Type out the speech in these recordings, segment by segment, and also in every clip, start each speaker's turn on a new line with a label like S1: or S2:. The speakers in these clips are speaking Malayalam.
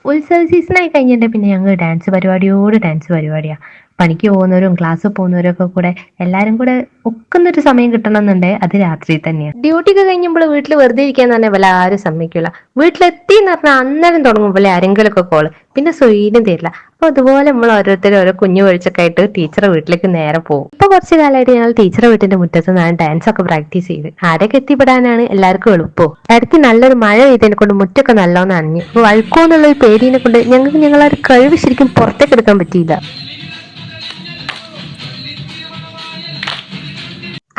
S1: ഉത്സവ സീസണായി കഴിഞ്ഞിട്ടുണ്ടെങ്കിൽ പിന്നെ ഞങ്ങൾ ഡാൻസ് പരിപാടിയാ. പണിക്ക് പോകുന്നവരും ക്ലാസ്സിൽ പോകുന്നവരും ഒക്കെ കൂടെ എല്ലാരും കൂടെ ഒക്കുന്നൊരു സമയം കിട്ടണമെന്നുണ്ട് അത് രാത്രി തന്നെയാണ്. ഡ്യൂട്ടി ഒക്കെ കഴിഞ്ഞപ്പോൾ വീട്ടിൽ വെറുതെ ഇരിക്കാന്ന് പറഞ്ഞാൽ വല്ല ആരും സമ്മതിക്കില്ല. വീട്ടിലെത്തി എന്ന് പറഞ്ഞാൽ അന്നേരം തുടങ്ങും പോലെ ആരെങ്കിലും ഒക്കെ കോള്, പിന്നെ സ്വൈര്യം തരില്ല. അപ്പൊ അതുപോലെ നമ്മൾ ഓരോരുത്തരും ഓരോ കുഞ്ഞു ഒഴിച്ചൊക്കെ ആയിട്ട് ടീച്ചറെ വീട്ടിലേക്ക് നേരെ പോകും. ഇപ്പൊ കുറച്ച് കാലമായിട്ട് ഞങ്ങൾ ടീച്ചറെ വീട്ടിന്റെ മുറ്റത്ത് നിന്നാണ് ഡാൻസ് ഒക്കെ പ്രാക്ടീസ് ചെയ്ത് ആരൊക്കെ എത്തിപ്പെടാനാണ് എല്ലാവർക്കും എളുപ്പവും. ഇടയ്ക്ക് നല്ലൊരു മഴ പെയ്തതിനെ കൊണ്ട് മുറ്റൊക്കെ നല്ലോണം നനഞ്ഞു. അപ്പൊ വഴുക്കോന്നുള്ള ഒരു പേടിനെ കൊണ്ട് ഞങ്ങൾക്ക് ഞങ്ങളെ ഒരു കഴിവ് ശരിക്കും പുറത്തേക്ക് എടുക്കാൻ പറ്റിയില്ല.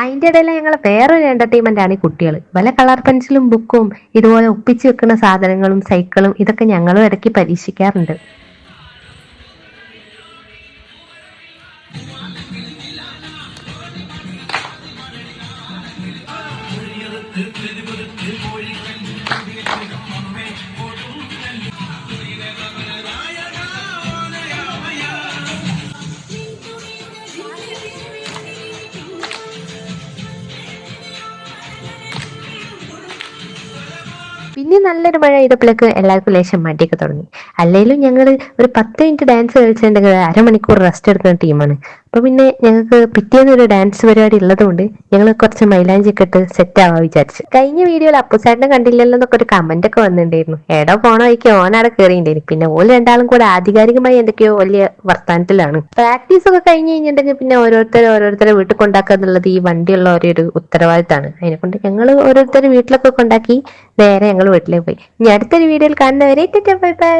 S1: അതിന്റെ ഇടയിൽ ഞങ്ങളെ വേറൊരു എന്റർടൈൻമെന്റ് ആണ് ഈ കുട്ടികൾ. വല്ല കളർ പെൻസിലും ബുക്കും ഇതുപോലെ ഒപ്പിച്ച് വെക്കുന്ന സാധനങ്ങളും സൈക്കിളും ഇതൊക്കെ ഞങ്ങളും ഇടയ്ക്ക് പരീക്ഷിക്കാറുണ്ട്. പിന്നെ നല്ലൊരു മഴ പെയ്തപ്പോഴേക്ക് എല്ലാവർക്കും ലേശം മടിയൊക്കെ തുടങ്ങി. അല്ലെങ്കിലും ഞങ്ങൾ ഒരു 10 മിനിറ്റ് ഡാൻസ് കളിച്ചിട്ടുണ്ടെങ്കിൽ അരമണിക്കൂർ റെസ്റ്റ് എടുക്കുന്ന ടീമാണ്. അപ്പൊ പിന്നെ ഞങ്ങൾക്ക് പിറ്റേന്ന് ഒരു ഡാൻസ് പരിപാടി ഉള്ളത് കൊണ്ട് ഞങ്ങൾ കുറച്ച് മൈലാഞ്ചി ഒക്കെ ഇട്ട് സെറ്റ് ആവാൻ വിചാരിച്ചു. കഴിഞ്ഞ വീഡിയോയിൽ അപ്പുസാറിനെ കണ്ടില്ലല്ലോ എന്നൊക്കെ ഒരു കമന്റ് ഒക്കെ വന്നിട്ടുണ്ടായിരുന്നു. ഏടോ പോണ വഴിക്ക് ഓനവിടെ കയറിയിട്ടുണ്ടായിരുന്നു. പിന്നെ ഓല് രണ്ടാളും കൂടെ ആധികാരികമായി എന്തൊക്കെയോ വലിയ വർത്താനത്തിലാണ്. പ്രാക്ടീസ് ഒക്കെ കഴിഞ്ഞ് കഴിഞ്ഞിട്ടുണ്ടെങ്കിൽ പിന്നെ ഓരോരുത്തരെ വീട്ടിൽ കൊണ്ടാക്കുക എന്നുള്ളത് ഈ വണ്ടിയുള്ള ഒരു ഉത്തരവാദിത്തമാണ്. അതിനെക്കൊണ്ട് ഞങ്ങൾ ഓരോരുത്തരെ വീട്ടിലൊക്കെ കൊണ്ടാക്കി നേരെ ഞങ്ങൾ വീട്ടിലേക്ക് പോയി. ഇനി അടുത്തൊരു വീഡിയോയിൽ കാണുന്നവരെ ബൈ ബൈ.